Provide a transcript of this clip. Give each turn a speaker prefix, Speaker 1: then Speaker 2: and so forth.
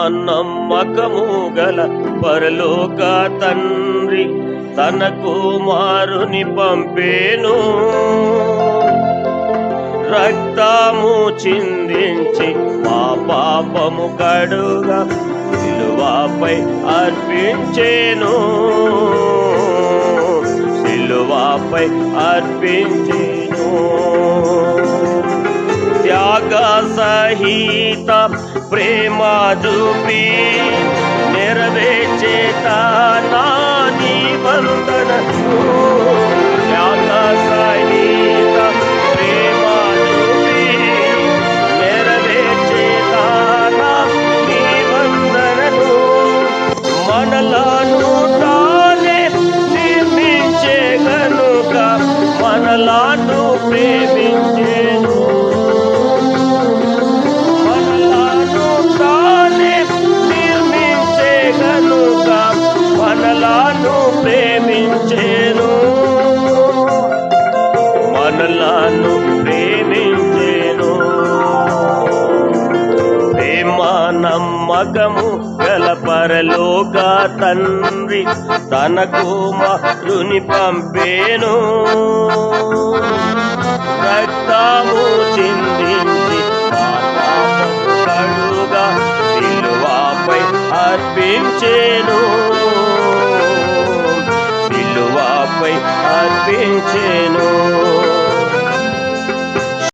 Speaker 1: నమ్మకము గల పరలోక తండ్రి తన కుమారుని పంపేను. రక్తము చిందించి మా పాపము కడుగా సిలువపై అర్పించేను. సిలువపై అర్పించేను. త్యాగ సహిత ప్రేమ చూపి నెరవేర్చేత నా నిబంధనను. త్యాగ సహిత ప్రేమ చూపి నెరవేర్చేత నా నిబంధనను. మనలను తానే నిర్మించే గనుక మనలను ప్రేమించేను. మనలను ప్రేమించేను. మనలను ప్రేమించేను. ప్రేమ నమ్మకము గల పరలోక తండ్రి తన కుమారుని పంపేను. రక్తము చిందించి పాపము కడుగా సిలువపై అర్పించేను. సిలువపై అర్పించేను.